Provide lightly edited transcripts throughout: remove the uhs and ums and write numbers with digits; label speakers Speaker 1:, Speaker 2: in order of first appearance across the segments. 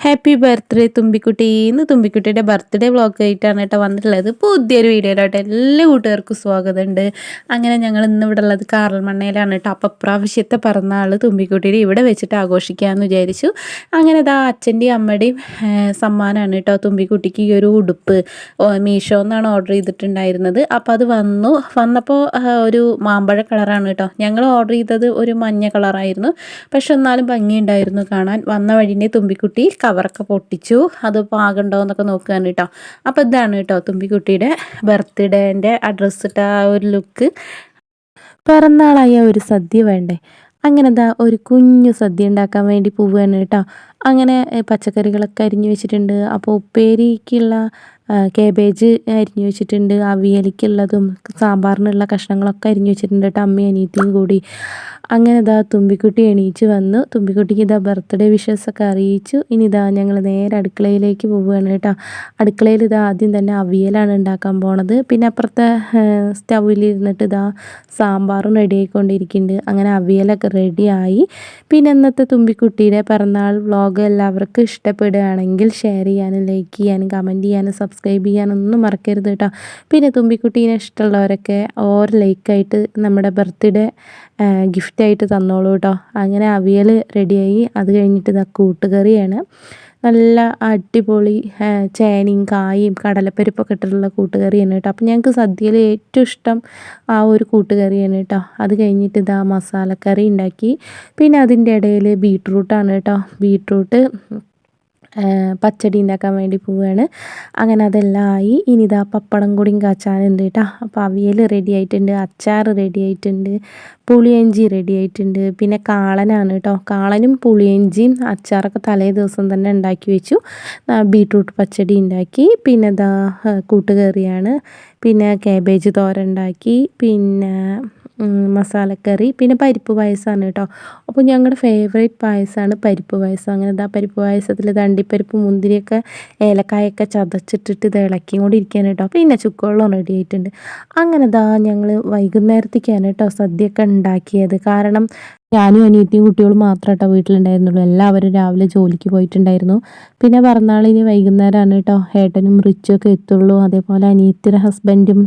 Speaker 1: Happy birthday തുമ്പിക്കുട്ടി. ഇന്ന് തുമ്പിക്കുട്ടിയുടെ birthday vlog ആയിട്ടാണ് കേട്ടോ വന്നിട്ടുള്ളത്. പുതിയൊരു വീഡിയോയിലോട്ട് എല്ലാ കൂട്ടുകാർക്കും സ്വാഗതമുണ്ട്. അങ്ങനെ ഞങ്ങൾ ഇന്ന് ഇവിടെ ഉള്ളത് കാറൽമണ്ണയിലാണ് കേട്ടോ. അപ്പോൾ പ്രാവശ്യത്തെ പിറന്നാൾ തുമ്പിക്കുട്ടിയുടെ ഇവിടെ വെച്ചിട്ട് ആഘോഷിക്കാമെന്ന് വിചാരിച്ചു. അങ്ങനെ ഇതാ അച്ഛൻ്റെയും അമ്മയുടെയും സമ്മാനമാണ് കേട്ടോ തുമ്പിക്കുട്ടിക്ക് ഈ ഒരു ഉടുപ്പ്. മീഷോ എന്നാണ് ഓർഡർ ചെയ്തിട്ടുണ്ടായിരുന്നത്. അപ്പോൾ അത് വന്നപ്പോൾ ഒരു മാമ്പഴ കളറാണ് കേട്ടോ. ഞങ്ങൾ ഓർഡർ ചെയ്തത് ഒരു മഞ്ഞ കളറായിരുന്നു. പക്ഷെ എന്നാലും ഭംഗിയുണ്ടായിരുന്നു കാണാൻ. വന്ന വഴിനെ തുമ്പിക്കുട്ടി കവറൊക്കെ പൊട്ടിച്ചു. അത് പാകമുണ്ടോ എന്നൊക്കെ നോക്കുകയാണ് കേട്ടോ. അപ്പോൾ ഇതാണ് കേട്ടോ തുമ്പിക്കുട്ടിയുടെ ബർത്ത്ഡേൻ്റെ ആ ഡ്രസ്സിട്ട ആ ഒരു ലുക്ക്. പിറന്നാളായ ഒരു സദ്യ വേണ്ടേ, അങ്ങനെ എന്താ ഒരു കുഞ്ഞു സദ്യ ഉണ്ടാക്കാൻ വേണ്ടി പോവുകയാണ് കേട്ടോ. അങ്ങനെ പച്ചക്കറികളൊക്കെ അരിഞ്ഞു വെച്ചിട്ടുണ്ട്. അപ്പോൾ ഉപ്പേരിക്കുള്ള കേബേജ് അരിഞ്ഞു വെച്ചിട്ടുണ്ട്. അവിയലിക്കുള്ളതും സാമ്പാറിനുള്ള കഷ്ണങ്ങളൊക്കെ അരിഞ്ഞു വെച്ചിട്ടുണ്ട് കേട്ടോ, അമ്മയും അനിയത്തിയും കൂടി. അങ്ങനെ ഇതാ തുമ്പിക്കുട്ടി എണീച്ച് വന്നു. തുമ്പിക്കുട്ടിക്ക് ഇതാ ബർത്ത്ഡേ വിഷസൊക്കെ അറിയിച്ചു. ഇനി ഇതാ ഞങ്ങൾ നേരെ അടുക്കളയിലേക്ക് പോവുകയാണ് കേട്ടോ. അടുക്കളയിൽ ഇതാ ആദ്യം തന്നെ അവിയലാണ് ഉണ്ടാക്കാൻ പോണത്. പിന്നെ അപ്പുറത്തെ സ്റ്റൗവിലിരുന്നിട്ട് ഇതാ സാമ്പാറും റെഡി ആയിക്കൊണ്ടിരിക്കുന്നുണ്ട്. അങ്ങനെ അവിയലൊക്കെ റെഡിയായി. പിന്നെ ഇന്നത്തെ തുമ്പിക്കുട്ടിയുടെ പിറന്നാൾ വ്ളോഗ് എല്ലാവർക്കും ഇഷ്ടപ്പെടുകയാണെങ്കിൽ ഷെയർ ചെയ്യാനും ലൈക്ക് ചെയ്യാനും കമൻറ്റ് ചെയ്യാനും സബ്സ്ക്രൈബ് ചെയ്യാനൊന്നും മറക്കരുത് കേട്ടോ. പിന്നെ തുമ്പിക്കുട്ടീനെ ഇഷ്ടമുള്ളവരൊക്കെ ഓരോ ലൈക്കായിട്ട് നമ്മുടെ ബർത്ത്ഡേ ഗിഫ്റ്റായിട്ട് തന്നോളൂ കേട്ടോ. അങ്ങനെ അവിയൽ റെഡിയായി. അത് കഴിഞ്ഞിട്ട് ഇതാ കൂട്ടുകറിയാണ്. നല്ല അടിപൊളി ചേനയും കായും കടലപ്പരിപ്പൊക്കെ ഇട്ടിട്ടുള്ള കൂട്ടുകറിയാണ് കേട്ടോ. അപ്പോൾ ഞങ്ങൾക്ക് സദ്യയിൽ ഏറ്റവും ഇഷ്ടം ആ ഒരു കൂട്ടുകറിയാണ് കേട്ടോ. അത് കഴിഞ്ഞിട്ട് ഇതാ മസാലക്കറി ഉണ്ടാക്കി. പിന്നെ അതിൻ്റെ ഇടയിൽ ബീട്രൂട്ടാണ് കേട്ടോ. ബീട്രൂട്ട് പച്ചടി ഉണ്ടാക്കാൻ വേണ്ടി പോവുകയാണ്. അങ്ങനെ അതെല്ലാം ആയി. ഇനി ഇതാ പപ്പടം കൂടിയും കാച്ചാനുണ്ട് കേട്ടോ. അപ്പോൾ അവിയൽ റെഡി ആയിട്ടുണ്ട്, അച്ചാർ റെഡി ആയിട്ടുണ്ട്, പുളിയഞ്ചി റെഡി ആയിട്ടുണ്ട്. പിന്നെ കാളനാണ് കേട്ടോ. കാളനും പുളിയഞ്ചിയും അച്ചാറൊക്കെ തലേ ദിവസം തന്നെ ഉണ്ടാക്കി വെച്ചു. ബീട്രൂട്ട് പച്ചടി ഉണ്ടാക്കി. പിന്നെ ഇതാ കൂട്ടുകറിയാണ്. പിന്നെ കാബേജ് തോരൻ ഉണ്ടാക്കി. പിന്നെ മസാലക്കറി. പിന്നെ പരിപ്പ് പായസമാണ് കേട്ടോ. അപ്പോൾ ഞങ്ങളുടെ ഫേവറേറ്റ് പായസമാണ് പരിപ്പ് പായസം. അങ്ങനെ ഇതാ പരിപ്പ് പായസത്തിൽ അണ്ടിപ്പരിപ്പ് മുന്തിരിയൊക്കെ ഏലക്കായൊക്കെ ചതച്ചിട്ടിട്ട് ഇത് ഇളക്കിക്കൊണ്ടിരിക്കാൻ കേട്ടോ. പിന്നെ ചുക്കുവെള്ളം റെഡി ആയിട്ടുണ്ട്. അങ്ങനെ ഇതാ ഞങ്ങൾ വൈകുന്നേരത്തേക്കാണ് കേട്ടോ സദ്യയൊക്കെ ഉണ്ടാക്കിയത്. കാരണം ഞാനും അനിയത്തിയും കുട്ടികളും മാത്രമേ കേട്ടോ വീട്ടിലുണ്ടായിരുന്നുള്ളൂ. എല്ലാവരും രാവിലെ ജോലിക്ക് പോയിട്ടുണ്ടായിരുന്നു. പിന്നെ പിറന്നാളിന് വൈകുന്നേരമാണ് കേട്ടോ ഏട്ടനും റിച്ചുമൊക്കെ എത്തുള്ളൂ. അതേപോലെ അനിയത്തിയുടെ ഹസ്ബൻഡും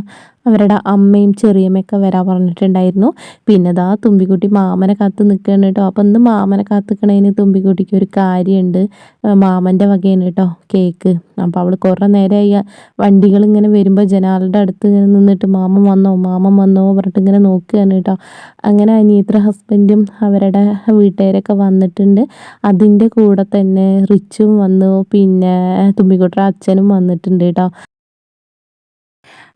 Speaker 1: അവരുടെ അമ്മയും ചെറിയമ്മയൊക്കെ വരാൻ പറഞ്ഞിട്ടുണ്ടായിരുന്നു. പിന്നെ ഇതാ തുമ്പിക്കുട്ടി മാമനെ കാത്ത് നിൽക്കുകയാണ് കേട്ടോ. അപ്പം ഇന്ന് മാമനെ കാത്തുക്കണതിന് തുമ്പിക്കുട്ടിക്ക് ഒരു കാര്യമുണ്ട്. മാമൻ്റെ വകയാണ് കേട്ടോ കേക്ക്. അപ്പോൾ അവൾ കുറേ നേരമായി വണ്ടികൾ ഇങ്ങനെ വരുമ്പോൾ ജനാലുടെ അടുത്ത് ഇങ്ങനെ നിന്നിട്ട് മാമൻ വന്നോ മാമൻ വന്നോ പറഞ്ഞിട്ട് ഇങ്ങനെ നോക്കുകയാണ് കേട്ടോ. അങ്ങനെ അനിയത്തിയുടെ ഹസ്ബൻഡും അവരുടെ വീട്ടുകാരൊക്കെ വന്നിട്ടുണ്ട്. അതിൻ്റെ കൂടെ തന്നെ റിച്ചും വന്നു. പിന്നെ തുമ്പിക്കുട്ടിയുടെ അച്ഛനും വന്നിട്ടുണ്ട് കേട്ടോ.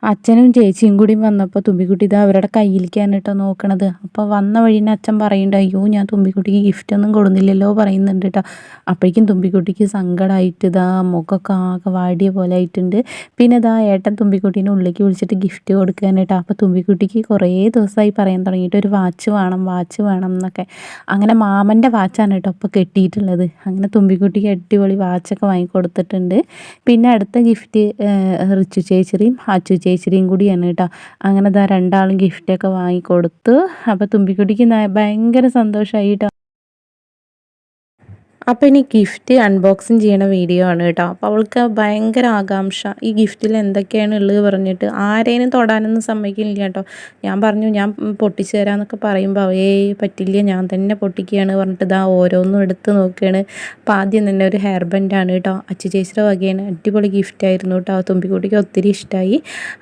Speaker 1: അച്ഛനും ചേച്ചിയും കൂടി വന്നപ്പോൾ തുമ്പിക്കുട്ടി ഇതാ അവരുടെ കയ്യിലേക്കാണ് കേട്ടോ നോക്കണത്. അപ്പോൾ വന്ന വഴിന് അച്ഛൻ പറയുന്നുണ്ട്, അയ്യോ ഞാൻ തുമ്പിക്കുട്ടിക്ക് ഗിഫ്റ്റൊന്നും കൊടുന്നില്ലല്ലോ പറയുന്നുണ്ട് കേട്ടോ. അപ്പോഴേക്കും തുമ്പിക്കുട്ടിക്ക് സങ്കടമായിട്ട് ഇതാ മുഖമൊക്കെ ആകെ വാടിയ പോലെ ആയിട്ടുണ്ട്. പിന്നെ ഇതാ ഏട്ടൻ തുമ്പിക്കുട്ടീനെ ഉള്ളിലേക്ക് വിളിച്ചിട്ട് ഗിഫ്റ്റ് കൊടുക്കാൻ കേട്ടോ. അപ്പോൾ തുമ്പിക്കുട്ടിക്ക് കുറേ ദിവസമായി പറയാൻ തുടങ്ങിയിട്ട് ഒരു വാച്ച് വേണം എന്നൊക്കെ. അങ്ങനെ മാമൻ്റെ വാച്ചാണ് കേട്ടോ ഇപ്പോൾ കെട്ടിയിട്ടുള്ളത്. അങ്ങനെ തുമ്പിക്കുട്ടിക്ക് അടിപൊളി വാച്ചൊക്കെ വാങ്ങിക്കൊടുത്തിട്ടുണ്ട്. പിന്നെ അടുത്ത ഗിഫ്റ്റ് റിച്ചു ചേച്ചിയും അച്ചു ചേച്ചിയും കൂടിയാണ് കേട്ടോ. അങ്ങനെ ഇതാ രണ്ടാളും ഗിഫ്റ്റൊക്കെ വാങ്ങിക്കൊടുത്തു. അപ്പോൾ തുമ്പിക്കുട്ടിക്ക് ഭയങ്കര സന്തോഷമായി കേട്ടോ. അപ്പോൾ ഇനി ഗിഫ്റ്റ് അൺബോക്സിങ് ചെയ്യണ വീഡിയോ ആണ് കേട്ടോ. അപ്പോൾ അവൾക്ക് ഭയങ്കര ആകാംക്ഷ ഈ ഗിഫ്റ്റിൽ എന്തൊക്കെയാണ് ഉള്ളത് പറഞ്ഞിട്ട്. ആരേനും തൊടാനൊന്നും സമ്മതിക്കില്ല കേട്ടോ. ഞാൻ പറഞ്ഞു ഞാൻ പൊട്ടിച്ചു തരാമെന്നൊക്കെ പറയുമ്പോൾ പറ്റില്ല ഞാൻ തന്നെ പൊട്ടിക്കുകയാണ് പറഞ്ഞിട്ട് ഇതാ ഓരോന്നും എടുത്ത് നോക്കുകയാണ്. അപ്പോൾ ആദ്യം തന്നെ ഒരു ഹെയർ ബാൻഡാണ് കേട്ടോ. അച്ചു ചേച്ചിയുടെ വകയാണ്. അടിപൊളി ഗിഫ്റ്റായിരുന്നു കേട്ടോ. തുമ്പിക്കുട്ടിക്ക് ഒത്തിരി ഇഷ്ടമായി.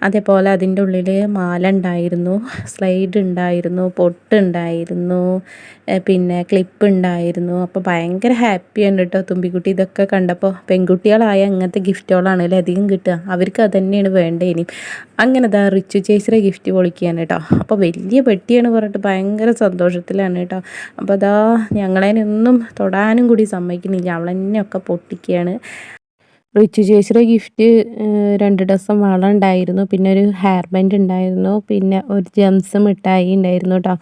Speaker 1: അതേപോലെ അതിൻ്റെ ഉള്ളിൽ മാല ഉണ്ടായിരുന്നു, സ്ലൈഡ് ഉണ്ടായിരുന്നു, പൊട്ടുണ്ടായിരുന്നു, പിന്നെ ക്ലിപ്പ് ഉണ്ടായിരുന്നു. അപ്പോൾ ഭയങ്കര ഹാപ്പിയാണ് കേട്ടോ തുമ്പിക്കുട്ടി ഇതൊക്കെ കണ്ടപ്പോൾ. പെൺകുട്ടികളായ അങ്ങനത്തെ ഗിഫ്റ്റുകളാണല്ലോ അധികം കിട്ടുക. അവർക്ക് അത് തന്നെയാണ് വേണ്ടത് ഇനി. അങ്ങനെ ഇതാ റിച്ചു ചേച്ചിയുടെ ഗിഫ്റ്റ് പൊളിക്കുകയാണ് കേട്ടോ. അപ്പോൾ വലിയ പെട്ടിയാണ് പറഞ്ഞിട്ട് ഭയങ്കര സന്തോഷത്തിലാണ് കേട്ടോ. അപ്പോൾ അതാ ഞങ്ങളതിനൊന്നും തൊടാനും കൂടി സമ്മതിക്കുന്നില്ല, അവളെന്നെയൊക്കെ പൊട്ടിക്കുകയാണ്. റിച്ചു ചേച്ചിയുടെ ഗിഫ്റ്റ് 2 ഡസൻ വള ഉണ്ടായിരുന്നു. പിന്നെ ഒരു ഹെയർ ബാൻഡ് ഉണ്ടായിരുന്നു. പിന്നെ ഒരു ജെംസ് മിഠായി ഉണ്ടായിരുന്നു കേട്ടോ.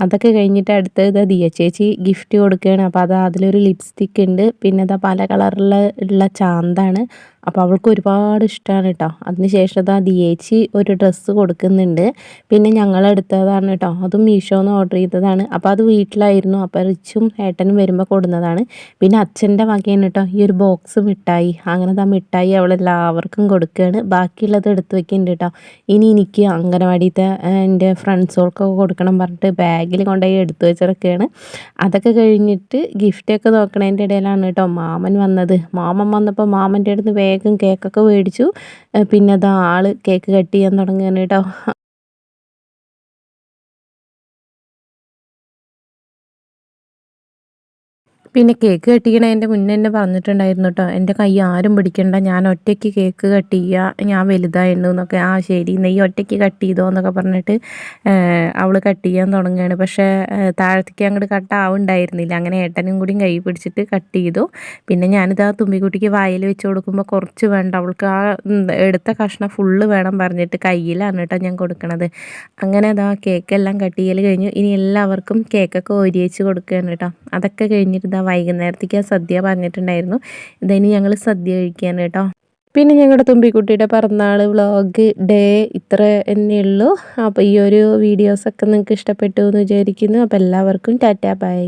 Speaker 1: അതൊക്കെ കഴിഞ്ഞിട്ട് അടുത്തത് ദിയ ചേച്ചി ഗിഫ്റ്റ് കൊടുക്കുകയാണ്. അപ്പോൾ അതിലൊരു ലിപ്സ്റ്റിക്ക് ഉണ്ട്. പിന്നെ പല കളറിലുള്ള ചാന്താണ്. അപ്പോൾ അവൾക്ക് ഒരുപാട് ഇഷ്ടമാണ് കേട്ടോ. അതിന് ശേഷം അതാ ദിയേച്ചി ഒരു ഡ്രസ്സ് കൊടുക്കുന്നുണ്ട്. പിന്നെ ഞങ്ങളെടുത്തതാണ് കേട്ടോ, അതും മീഷോന്ന് ഓർഡർ ചെയ്തതാണ്. അപ്പോൾ അത് വീട്ടിലായിരുന്നു. അപ്പോൾ റിച്ചും ഏട്ടനും വരുമ്പോൾ കൊടുന്നതാണ്. പിന്നെ അച്ഛൻ്റെ വകയാണ് കേട്ടോ ഈ ഒരു ബോക്സ് മിഠായി. അങ്ങനെ ആ മിഠായി അവളെല്ലാവർക്കും കൊടുക്കുകയാണ്. ബാക്കിയുള്ളത് എടുത്ത് വെക്കുന്നുണ്ട് കേട്ടോ. ഇനി എനിക്ക് അംഗനവാടിയിലത്തെ എൻ്റെ ഫ്രണ്ട്സുകൾക്കൊക്കെ കൊടുക്കണം പറഞ്ഞിട്ട് ബാഗിൽ കൊണ്ടുപോയി എടുത്തു വെച്ചിറക്കുകയാണ്. അതൊക്കെ കഴിഞ്ഞിട്ട് ഗിഫ്റ്റൊക്കെ നോക്കണതിൻ്റെ ഇടയിലാണ് കേട്ടോ മാമൻ വന്നത്. മാമൻ വന്നപ്പോൾ മാമൻ്റെ അടുത്ത് വേഗം കേക്കൊക്കെ മേടിച്ചു. പിന്നെ അത് ആള് കേക്ക് കട്ട് ചെയ്യാൻ തുടങ്ങുകയാണ് കേട്ടോ. പിന്നെ കേക്ക് കട്ട് ചെയ്യണതിൻ്റെ മുന്നേ തന്നെ പറഞ്ഞിട്ടുണ്ടായിരുന്നു കേട്ടോ, എൻ്റെ കൈ ആരും പിടിക്കണ്ട, ഞാൻ ഒറ്റയ്ക്ക് കേക്ക് കട്ട് ചെയ്യുക, ഞാൻ വലുതായിരുന്നു എന്നൊക്കെ. ആ ശരി നീ ഒറ്റയ്ക്ക് കട്ട് ചെയ്തോ എന്നൊക്കെ പറഞ്ഞിട്ട് അവൾ കട്ട് ചെയ്യാൻ തുടങ്ങുകയാണ്. പക്ഷേ താഴത്തേക്ക് അങ്ങോട്ട് കട്ട് ആവുണ്ടായിരുന്നില്ല. അങ്ങനെ ഏട്ടനും കൂടിയും കൈ പിടിച്ചിട്ട് കട്ട് ചെയ്തു. പിന്നെ ഞാനിത് ആ തുമ്പിക്കുട്ടിക്ക് വായിൽ വെച്ച് കൊടുക്കുമ്പോൾ കുറച്ച് വേണ്ട, അവൾക്ക് ആ എടുത്ത കഷ്ണം ഫുള്ള് വേണം പറഞ്ഞിട്ട് കയ്യിലാണ് കേട്ടോ ഞാൻ കൊടുക്കണത്. അങ്ങനെ അതാ കേക്കെല്ലാം കട്ട് ചെയ്യൽ കഴിഞ്ഞു. ഇനി എല്ലാവർക്കും കേക്കൊക്കെ ഒരിയിച്ച് കൊടുക്കുകയാണ് കേട്ടോ. അതൊക്കെ കഴിഞ്ഞിട്ട് വൈകുന്നേരത്തേക്ക് സദ്യ പറഞ്ഞിട്ടുണ്ടായിരുന്നു. ഇതിന് ഞങ്ങൾ സദ്യ കഴിക്കുകയാണ് കേട്ടോ. പിന്നെ ഞങ്ങളുടെ തുമ്പിക്കുട്ടിയുടെ പിറന്നാൾ വ്ളോഗ് ഡേ ഇത്ര തന്നെയുള്ളൂ. അപ്പോൾ ഈ ഒരു വീഡിയോസൊക്കെ നിങ്ങൾക്ക് ഇഷ്ടപ്പെട്ടു എന്ന് വിചാരിക്കുന്നു. അപ്പോൾ എല്ലാവർക്കും ടാറ്റാ ബൈ.